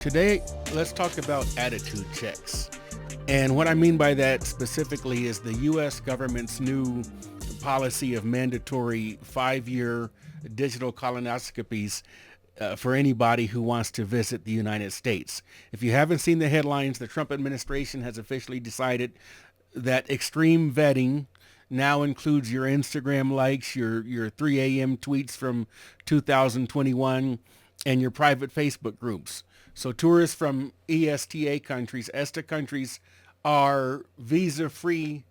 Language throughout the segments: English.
Today, let's talk about attitude checks. And what I mean by that specifically is the U.S. government's new policy of mandatory 5-year digital colonoscopies for anybody who wants to visit the United States. If you haven't seen the headlines, the Trump administration has officially decided that extreme vetting now includes your Instagram likes, your 3 a.m. tweets from 2021, and your private Facebook groups. So tourists from ESTA countries are visa-free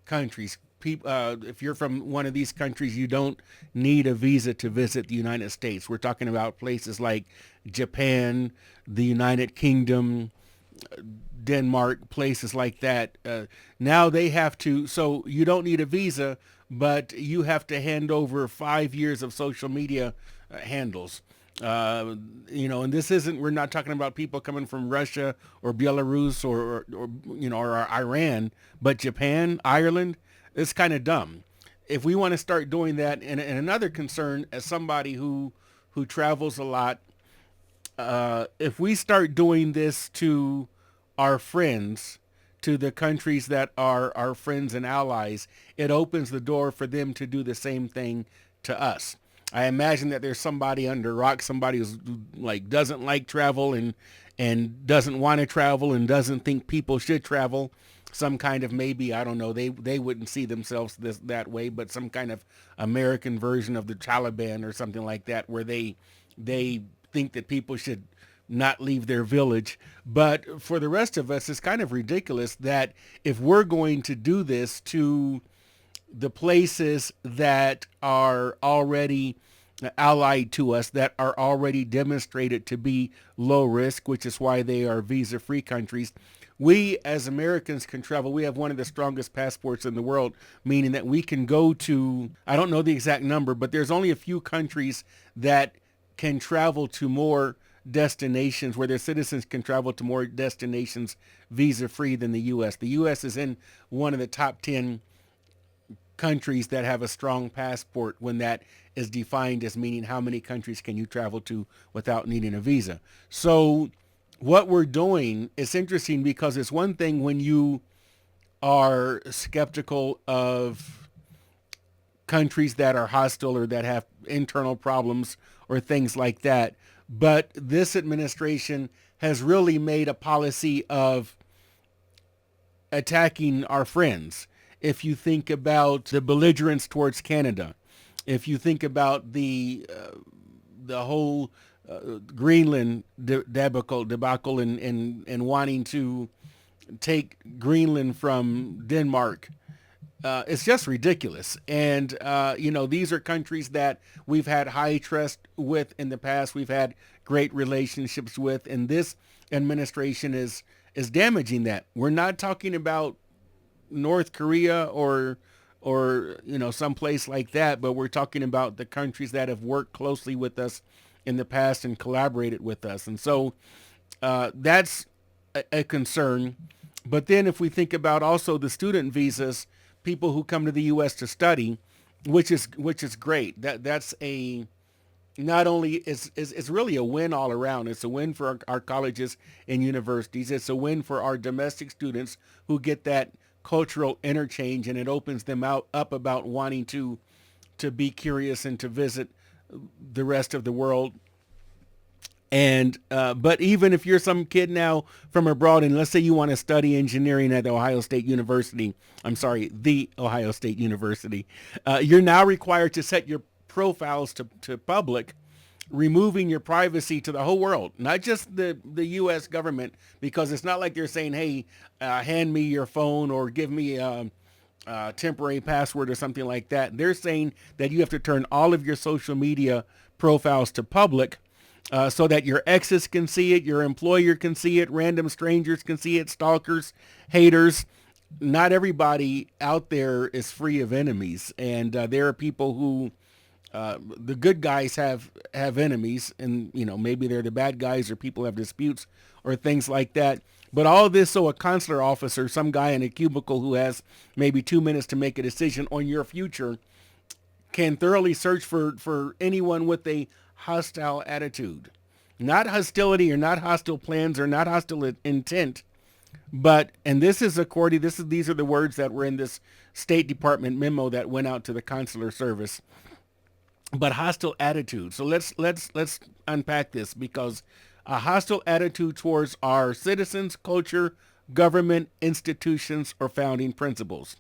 countries. If you're from one of these countries, you don't need a visa to visit the United States. We're talking about places like Japan, the United Kingdom, Denmark, places like that. Now they have to, so you don't need a visa, but you have to hand over 5 years of social media handles. And this isn't, we're not talking about people coming from Russia or Belarus or Iran, but Japan, Ireland. It's kind of dumb. If we want to start doing that, and another concern as somebody who travels a lot, if we start doing this to our friends, to the countries that are our friends and allies, it opens the door for them to do the same thing to us. I imagine that there's somebody under a rock, somebody who's like doesn't like travel and doesn't want to travel and doesn't think people should travel. Some kind of, maybe, I don't know, they wouldn't see themselves that way, but some kind of American version of the Taliban or something like that, where they think that people should not leave their village. But for the rest of us, it's kind of ridiculous that if we're going to do this to the places that are already allied to us, that are already demonstrated to be low risk, which is why they are visa-free countries. We as Americans can travel. We have one of the strongest passports in the world, meaning that we can go to, I don't know the exact number, but there's only a few countries that can travel to more destinations, where their citizens can travel to more destinations visa-free than the U.S. The U.S. is in one of the top 10 countries that have a strong passport, when that is defined as meaning how many countries can you travel to without needing a visa. So what we're doing is interesting, because it's one thing when you are skeptical of countries that are hostile or that have internal problems or things like that. But this administration has really made a policy of attacking our friends. If you think about the belligerence towards Canada, if you think about the whole Greenland debacle and wanting to take Greenland from Denmark, it's just ridiculous. And, these are countries that we've had high trust with in the past. We've had great relationships with, and this administration is damaging that. We're not talking about North Korea or some place like that, but we're talking about the countries that have worked closely with us in the past and collaborated with us. And so that's a concern. But then if we think about also the student visas, people who come to the U.S. to study, which is great. That's a, not only is it's really a win all around. It's a win for our colleges and universities. It's a win for our domestic students who get that cultural interchange, and it opens them up about wanting to be curious and to visit the rest of the world. And but even if you're some kid now from abroad, and let's say you want to study engineering at the Ohio State University, you're now required to set your profiles to public, removing your privacy to the whole world, not just the U.S. government, because it's not like they're saying, hey, hand me your phone or give me a temporary password or something like that. They're saying that you have to turn all of your social media profiles to public, so that your exes can see it, your employer can see it, random strangers can see it, stalkers, haters. Not everybody out there is free of enemies, and there are people who, the good guys have enemies, and maybe they're the bad guys, or people have disputes or things like that. But all of this, so a consular officer, some guy in a cubicle who has maybe 2 minutes to make a decision on your future, can thoroughly search for anyone with a hostile attitude. Not hostility or not hostile plans or not hostile intent, but, and this is according, these are the words that were in this State Department memo that went out to the consular service, but hostile attitude. So let's unpack this, because a hostile attitude towards our citizens, culture, government, institutions, or founding principles.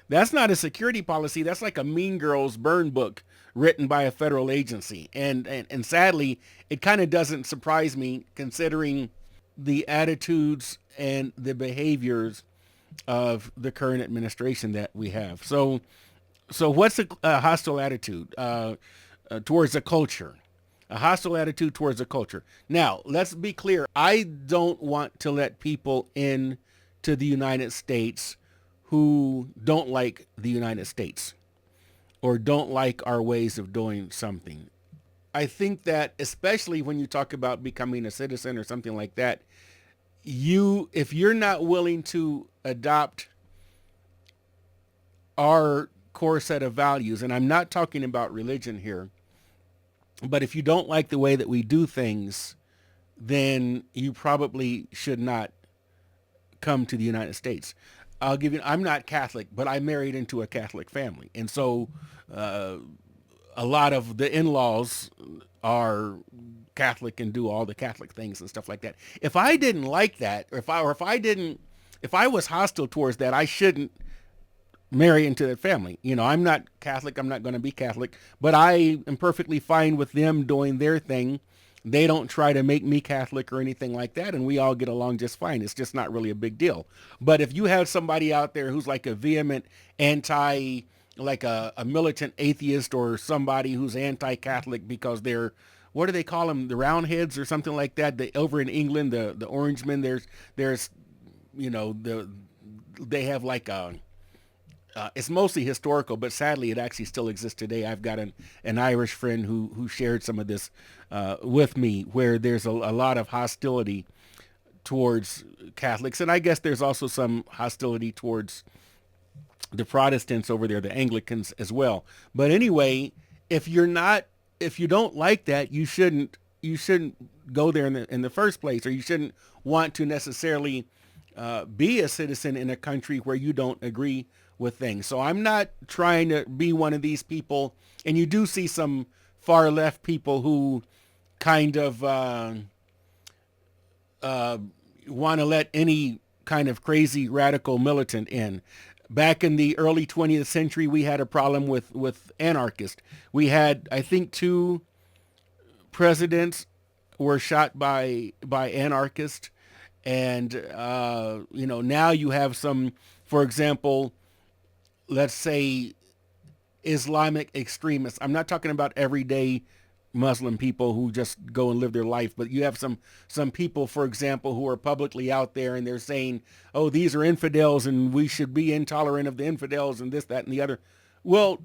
That's not a security policy. That's like a Mean Girls burn book written by a federal agency. And sadly, it kind of doesn't surprise me considering the attitudes and the behaviors of the current administration that we have. So what's a hostile attitude towards a culture? A hostile attitude towards a culture. Now, let's be clear. I don't want to let people in to the United States who don't like the United States or don't like our ways of doing something. I think that especially when you talk about becoming a citizen or something like that, if you're not willing to adopt our core set of values, and I'm not talking about religion here, but if you don't like the way that we do things, then you probably should not come to the United States. I'm not Catholic, but I married into a Catholic family. And so a lot of the in-laws are Catholic and do all the Catholic things and stuff like that. If I didn't like that, or if I was hostile towards that, I shouldn't marry into that family. I'm not Catholic. I'm not going to be Catholic, but I am perfectly fine with them doing their thing. They don't try to make me Catholic or anything like that, and we all get along just fine. It's just not really a big deal. But if you have somebody out there who's like a vehement like a militant atheist, or somebody who's anti-Catholic because they're, what do they call them, the Roundheads or something like that? Over in England, the Orangemen, there's they have like a, it's mostly historical, but sadly it actually still exists today. I've got an Irish friend who shared some of this with me, where there's a lot of hostility towards Catholics. And I guess there's also some hostility towards the Protestants over there, the Anglicans as well. But anyway, if you don't like that, you shouldn't go there in the first place, or you shouldn't want to necessarily be a citizen in a country where you don't agree with things. So I'm not trying to be one of these people. And you do see some far left people who kind of want to let any kind of crazy radical militant in. Back in the early 20th century, we had a problem with anarchists. We had, I think, 2 presidents were shot by anarchists. And, now you have some, for example, let's say Islamic extremists. I'm not talking about everyday Muslim people who just go and live their life, but you have some people, for example, who are publicly out there and they're saying, oh, these are infidels and we should be intolerant of the infidels and this, that, and the other. Well,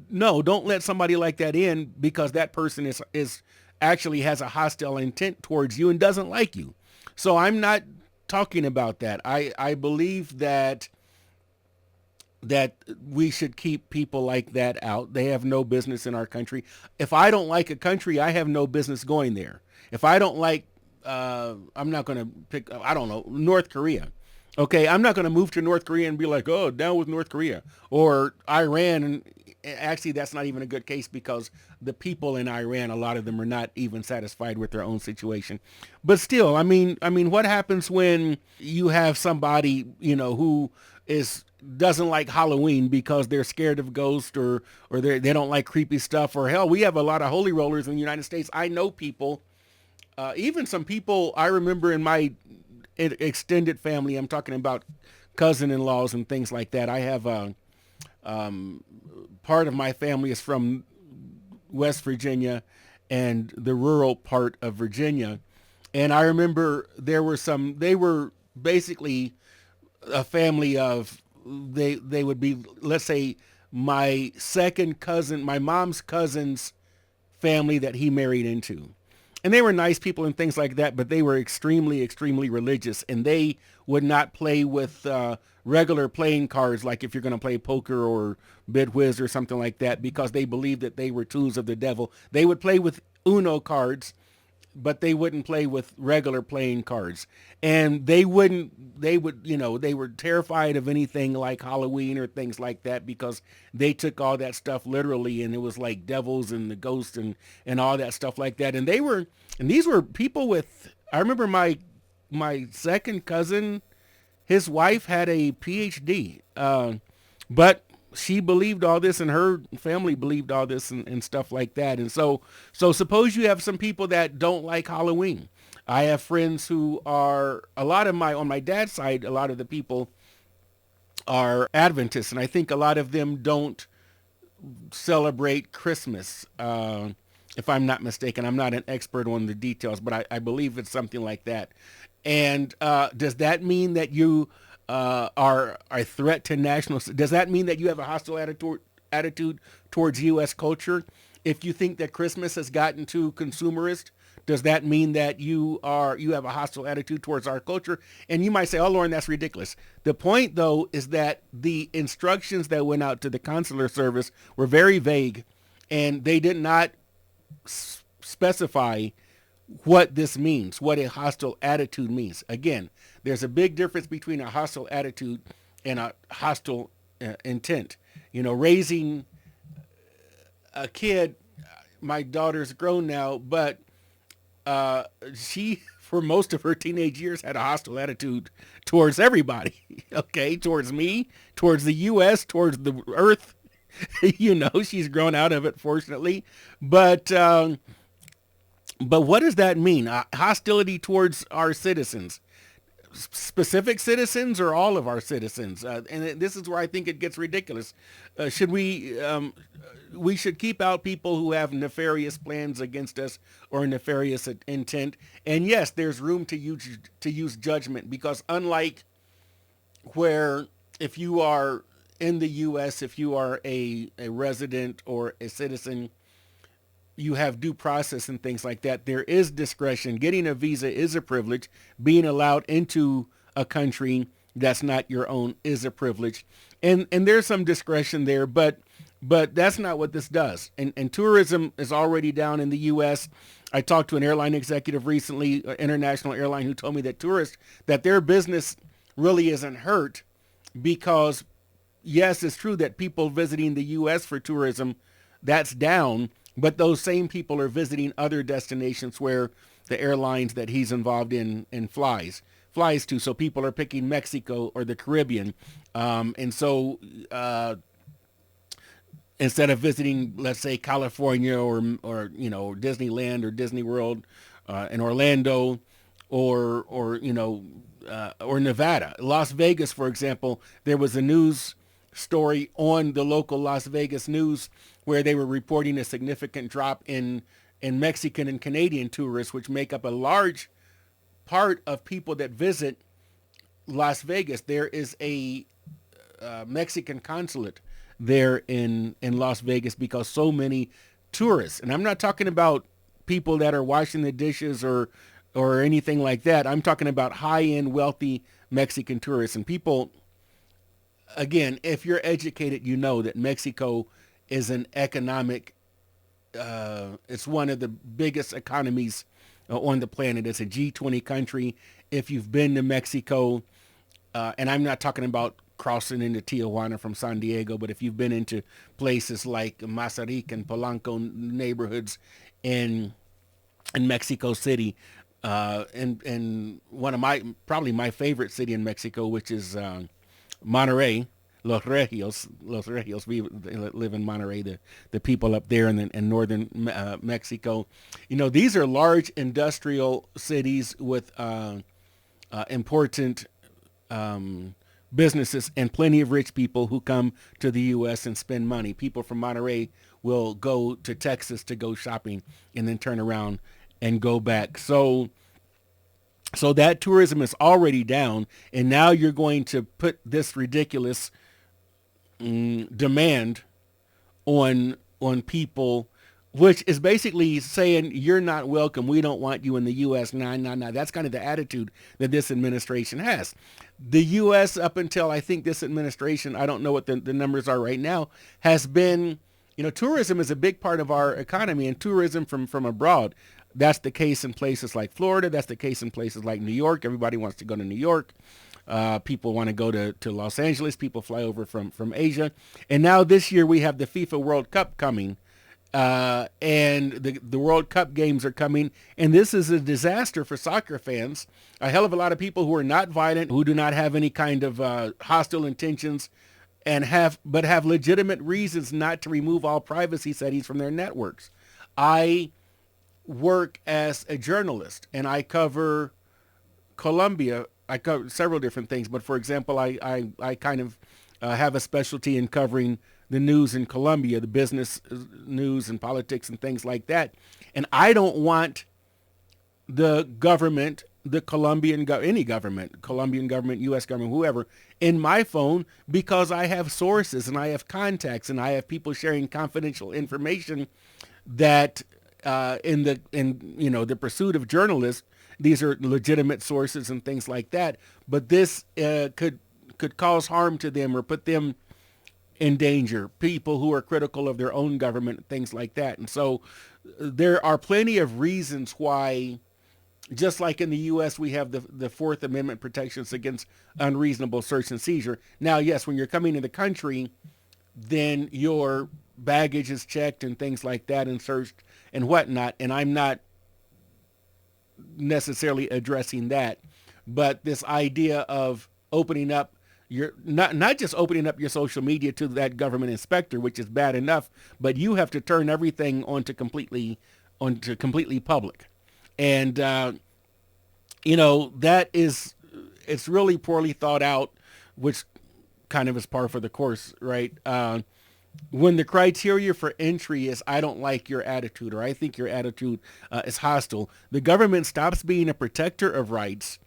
no, don't let somebody like that in, because that person is actually has a hostile intent towards you and doesn't like you. So I'm not talking about that. I believe that we should keep people like that out. They have no business in our country. If I don't like a country, I have no business going there. If I don't like, I'm not going to pick, I don't know, North Korea. Okay, I'm not going to move to North Korea and be like, oh, down with North Korea. Or Iran. And actually, that's not even a good case, because the people in Iran, a lot of them are not even satisfied with their own situation. But still, I mean, what happens when you have somebody, who doesn't like Halloween because they're scared of ghosts, or they don't like creepy stuff, or hell, we have a lot of holy rollers in the United States. I know people, even some people I remember in my extended family. I'm talking about cousin-in-laws and things like that. I have part of my family is from West Virginia and the rural part of Virginia. And I remember they were basically a family of, they would be, let's say, my second cousin, my mom's cousin's family that he married into. And they were nice people and things like that, but they were extremely, extremely religious, and they would not play with regular playing cards, like if you're going to play poker or bid whiz or something like that, because they believed that they were tools of the devil. They would play with Uno cards, but they wouldn't play with regular playing cards. And they would, they were terrified of anything like Halloween or things like that because they took all that stuff literally, and it was like devils and the ghosts and all that stuff like that. And these were people with, I remember my second cousin, his wife had a PhD, but she believed all this and her family believed all this and stuff like that. And so suppose you have some people that don't like Halloween. I have friends who are, on my dad's side, a lot of the people are Adventists, and I think a lot of them don't celebrate Christmas. If I'm not mistaken, I'm not an expert on the details, but I believe it's something like that. And does that mean that you are a threat to national? Does that mean that you have a hostile attitude towards U.S. culture? If you think that Christmas has gotten too consumerist, does that mean that you have a hostile attitude towards our culture? And you might say, "Oh, Lauren, that's ridiculous." The point, though, is that the instructions that went out to the consular service were very vague, and they did not specify what this means, what a hostile attitude means. Again, there's a big difference between a hostile attitude and a hostile intent. Raising a kid, my daughter's grown now, but she, for most of her teenage years, had a hostile attitude towards everybody, okay, towards me, towards the U.S., towards the earth. She's grown out of it, fortunately. But what does that mean? Hostility towards our citizens, specific citizens, or all of our citizens? And this is where I think it gets ridiculous. We should keep out people who have nefarious plans against us or nefarious intent. And yes, there's room to use judgment, because unlike where, if you are in the U.S., if you are a resident or a citizen, you have due process and things like that. There is discretion. Getting a visa is a privilege. Being allowed into a country that's not your own is a privilege. And there's some discretion there, but that's not what this does. And tourism is already down in the U.S. I talked to an airline executive recently, an international airline, who told me that their business really isn't hurt because, yes, it's true that people visiting the U.S. for tourism, that's down. But those same people are visiting other destinations where the airlines that he's involved in flies to. So people are picking Mexico or the Caribbean. And so instead of visiting, let's say, California or Disneyland or Disney World in Orlando or Nevada, Las Vegas, for example, there was a news story on the local Las Vegas news where they were reporting a significant drop in Mexican and Canadian tourists, which make up a large part of people that visit Las Vegas. There is a Mexican consulate there in Las Vegas because so many tourists, and I'm not talking about people that are washing the dishes or anything like that. I'm talking about high-end, wealthy Mexican tourists. And people, again, if you're educated, you know that Mexico is an economic, it's one of the biggest economies on the planet. It's a G20 country. If you've been to Mexico, and I'm not talking about crossing into Tijuana from San Diego, but if you've been into places like Mazarik and Polanco neighborhoods in Mexico City, and one of probably my favorite city in Mexico, which is Monterrey, Los Regios, we live in Monterrey, the people up there in northern Mexico. These are large industrial cities with important businesses and plenty of rich people who come to the U.S. and spend money. People from Monterrey will go to Texas to go shopping and then turn around and go back. So that tourism is already down, and now you're going to put this ridiculous demand on people, which is basically saying you're not welcome. We don't want you in the U.S. Nah. That's kind of the attitude that this administration has. The U.S. up until I think this administration, I don't know what the numbers are right now, has been, tourism is a big part of our economy, and tourism from abroad. That's the case in places like Florida. That's the case in places like New York. Everybody wants to go to New York. People want to go to Los Angeles. People fly over from Asia. And now this year we have the FIFA World Cup coming. And the World Cup games are coming. And this is a disaster for soccer fans. A hell of a lot of people who are not violent, who do not have any kind of hostile intentions, and have legitimate reasons not to remove all privacy settings from their networks. I work as a journalist, and I cover Colombia. I cover several different things, but for example, I kind of have a specialty in covering the news in Colombia, the business news and politics and things like that. And I don't want the government, the any government, Colombian government, U.S. government, whoever, in my phone, because I have sources and I have contacts and I have people sharing confidential information that in the pursuit of journalists, these are legitimate sources and things like that. But this could cause harm to them or put them in danger, people who are critical of their own government, things like that. And so there are plenty of reasons why, just like in the U.S., we have the Fourth Amendment protections against unreasonable search and seizure. Now, yes, when you're coming to the country, then your baggage is checked and things like that and searched and whatnot. And I'm not necessarily addressing that, but this idea of opening up you're not just opening up your social media to that government inspector, which is bad enough, but you have to turn everything onto completely public. And, it's really poorly thought out, which kind of is par for the course, right? When the criteria for entry is, I don't like your attitude, or I think your attitude is hostile, the government stops being a protector of rights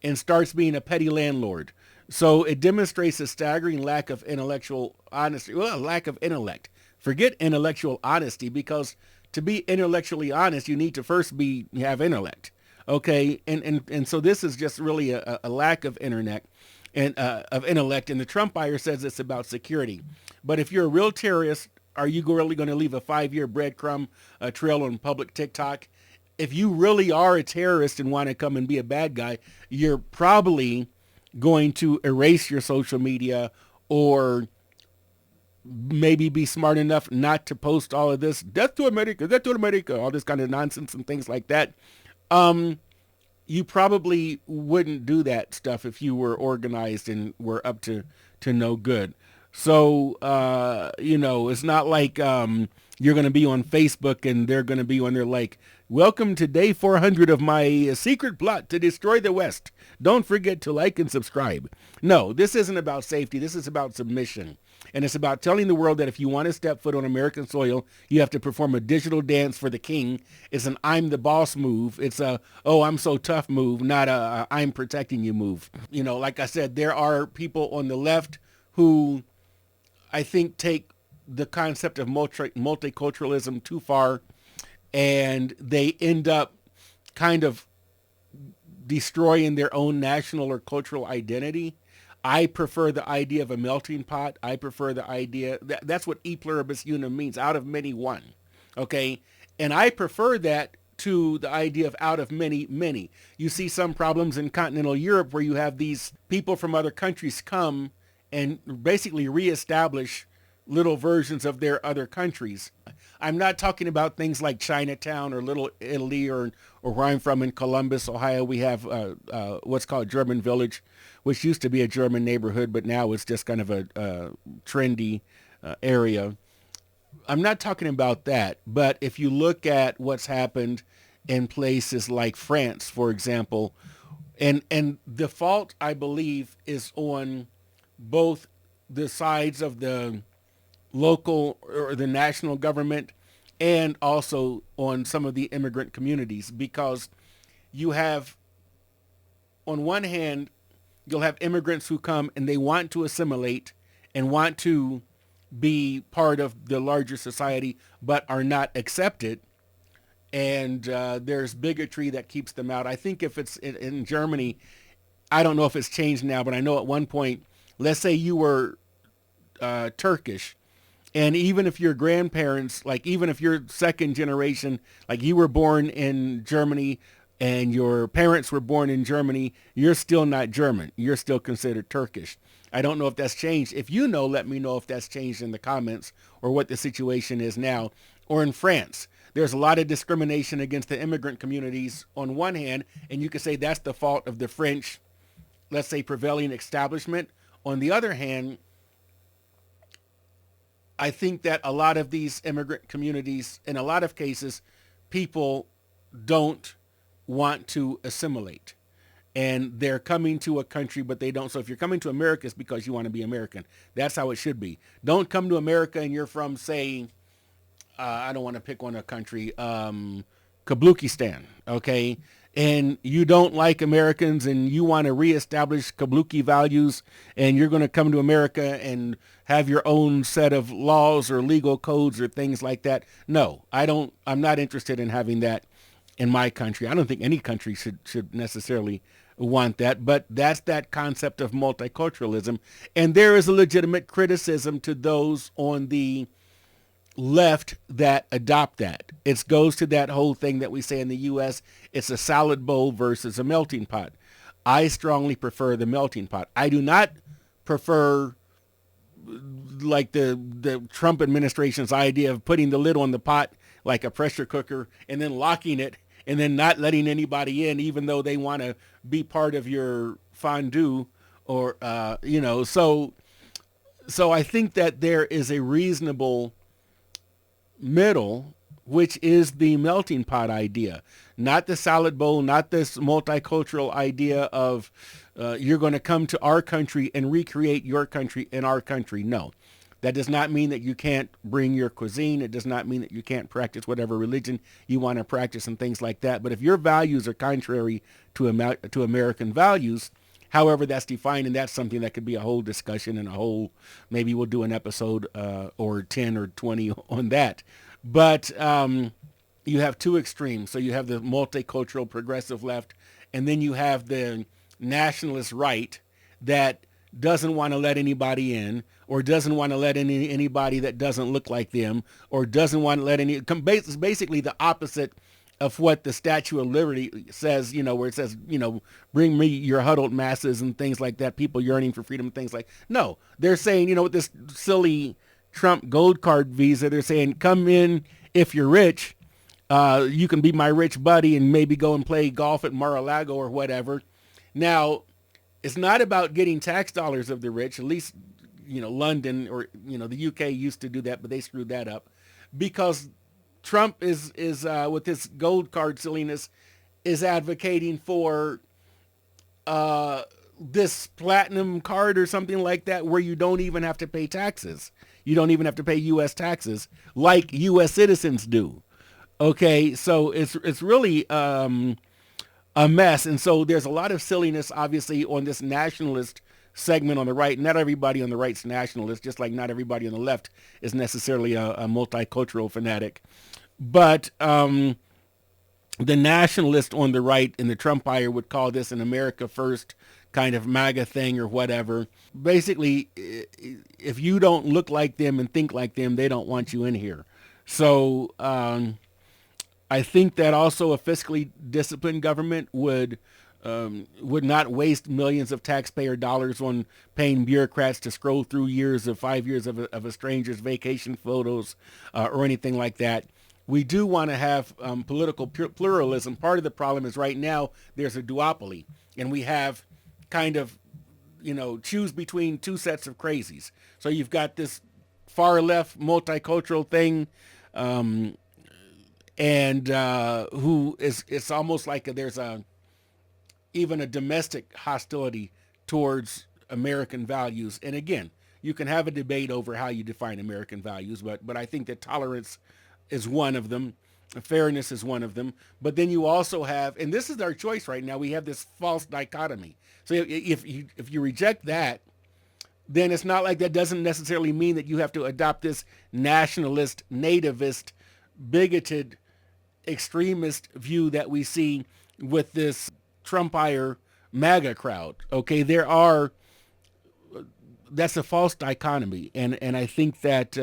and starts being a petty landlord. So it demonstrates a staggering lack of intellectual honesty. Well, lack of intellect. Forget intellectual honesty, because to be intellectually honest, you need to first have intellect. Okay, and so this is just really a lack of intellect. And the Trump buyer says it's about security. But if you're a real terrorist, are you really going to leave a 5-year breadcrumb trail on public TikTok? If you really are a terrorist and want to come and be a bad guy, you're probably going to erase your social media, or maybe be smart enough not to post all of this death to America, all this kind of nonsense and things like that. You probably wouldn't do that stuff if you were organized and were up to no good. So, it's not like you're going to be on Facebook and they're going to be on there like, welcome to day 400 of my secret plot to destroy the West. Don't forget to like and subscribe. No, this isn't about safety. This is about submission. And it's about telling the world that if you want to step foot on American soil, you have to perform a digital dance for the king. It's an I'm the boss move. It's a, oh, I'm so tough move, not a I'm protecting you move. Like I said, there are people on the left who I think take the concept of multiculturalism too far, and they end up kind of destroying their own national or cultural identity. I prefer the idea of a melting pot. I prefer the idea that's what e pluribus unum means, out of many one. Okay. And I prefer that to the idea of out of many, many. You see some problems in continental Europe where you have these people from other countries come and basically reestablish little versions of their other countries. I'm not talking about things like Chinatown or Little Italy or where I'm from in Columbus, Ohio. We have what's called German Village, which used to be a German neighborhood, but now it's just kind of a trendy area. I'm not talking about that, but if you look at what's happened in places like France, for example, and the fault, I believe, is on both the sides of the local or the national government and also on some of the immigrant communities, because you have, on one hand, you'll have immigrants who come and they want to assimilate and want to be part of the larger society, but are not accepted. And there's bigotry that keeps them out. I think if it's in Germany, I don't know if it's changed now, but I know at one point, let's say you were Turkish And even if your grandparents, like even if you're second generation, like you were born in Germany and your parents were born in Germany, you're still not German. You're still considered Turkish. I don't know if that's changed. If you know, let me know if that's changed in the comments or what the situation is now. Or in France, there's a lot of discrimination against the immigrant communities on one hand, and you could say that's the fault of the French, let's say, prevailing establishment. On the other hand, I think that a lot of these immigrant communities, in a lot of cases, people don't want to assimilate. And they're coming to a country, but they don't. So if you're coming to America, it's because you want to be American. That's how it should be. Don't come to America and you're from, say, I don't want to pick on a country, Kablukistan, okay? And you don't like Americans and you want to reestablish Kabluki values and you're going to come to America and have your own set of laws or legal codes or things like that. No, I'm not interested in having that in my country. I don't think any country should necessarily want that, but that's that concept of multiculturalism. And there is a legitimate criticism to those on the left that adopt that. It goes to that whole thing that we say in the U.S., it's a salad bowl versus a melting pot. I strongly prefer the melting pot. I do not prefer like the Trump administration's idea of putting the lid on the pot like a pressure cooker and then locking it and then not letting anybody in even though they want to be part of your fondue or, so I think that there is a reasonable middle, which is the melting pot idea, not the salad bowl, not this multicultural idea of you're going to come to our country and recreate your country in our country. No, that does not mean that you can't bring your cuisine. It does not mean that you can't practice whatever religion you want to practice and things like that. But if your values are contrary to American values, however that's defined, and that's something that could be a whole discussion and maybe we'll do an episode or 10 or 20 on that. But you have two extremes. So you have the multicultural progressive left, and then you have the nationalist right that doesn't want to let anybody in or doesn't want to let anybody that doesn't look like them or doesn't want to let basically the opposite of what the Statue of Liberty says, where it says, bring me your huddled masses and things like that, people yearning for freedom and things like, no, they're saying, with this silly Trump gold card visa, they're saying, come in if you're rich, you can be my rich buddy and maybe go and play golf at Mar-a-Lago or whatever. Now, it's not about getting tax dollars of the rich, at least, London or, the UK used to do that, but they screwed that up because Trump is with his gold card silliness, is advocating for this platinum card or something like that where you don't even have to pay taxes. You don't even have to pay U.S. taxes like U.S. citizens do. Okay, so it's really a mess. And so there's a lot of silliness, obviously, on this nationalist segment on the right. Not everybody on the right's nationalist, just like not everybody on the left is necessarily a multicultural fanatic. But the nationalist on the right in the Trumpire would call this an America First kind of MAGA thing or whatever. Basically, if you don't look like them and think like them, they don't want you in here. So I think that also a fiscally disciplined government would not waste millions of taxpayer dollars on paying bureaucrats to scroll through 5 years of a stranger's vacation photos or anything like that. We do want to have political pluralism. Part of the problem is right now there's a duopoly, and we have kind of, choose between two sets of crazies. So you've got this far left multicultural thing, and who is, it's almost like there's even a domestic hostility towards American values. And again, you can have a debate over how you define American values, but I think that tolerance is one of them. Fairness is one of them. But then you also have, and this is our choice right now, we have this false dichotomy. So if you reject that, then it's not like that doesn't necessarily mean that you have to adopt this nationalist, nativist, bigoted, extremist view that we see with this Trumpire MAGA crowd. Okay, there are that's a false dichotomy. And I think that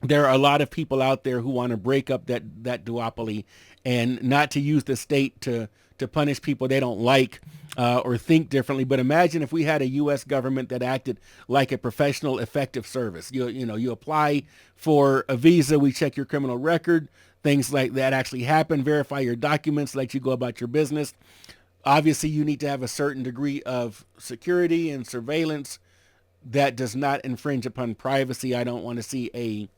there are a lot of people out there who want to break up that duopoly and not to use the state to punish people they don't like or think differently. But imagine if we had a U.S. government that acted like a professional, effective service. You apply for a visa, we check your criminal record, things like that actually happen, verify your documents, let you go about your business. Obviously, you need to have a certain degree of security and surveillance that does not infringe upon privacy. I don't want to see a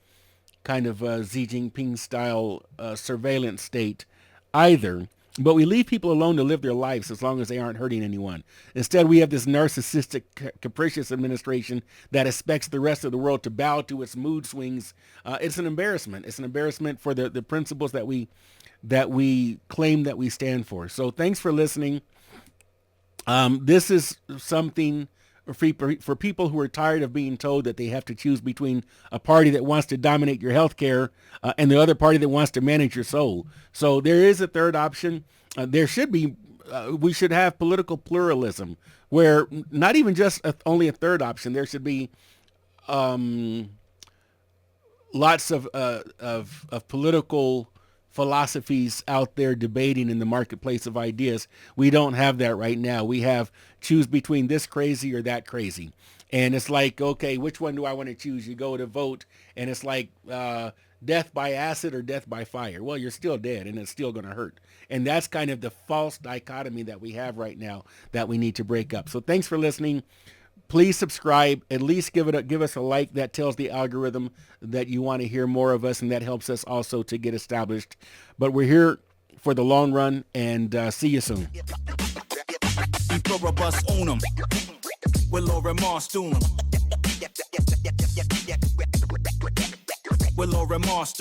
kind of Xi Jinping style surveillance state either. But we leave people alone to live their lives as long as they aren't hurting anyone. Instead, we have this narcissistic, capricious administration that expects the rest of the world to bow to its mood swings. It's an embarrassment. It's an embarrassment for the principles that we claim that we stand for. So thanks for listening. This is something for people who are tired of being told that they have to choose between a party that wants to dominate your health care and the other party that wants to manage your soul. So there is a third option. There should be, we should have political pluralism where not even just only a third option. There should be lots of political philosophies out there debating in the marketplace of ideas. We don't have that right now. We have choose between this crazy or that crazy. And it's like, okay, which one do I want to choose? You go to vote and it's like death by acid or death by fire. Well, you're still dead and it's still going to hurt. And that's kind of the false dichotomy that we have right now that we need to break up. So thanks for listening. Please subscribe, at least give us a like. That tells the algorithm that you want to hear more of us, and that helps us also to get established. But we're here for the long run, and see you soon. Will or remorse,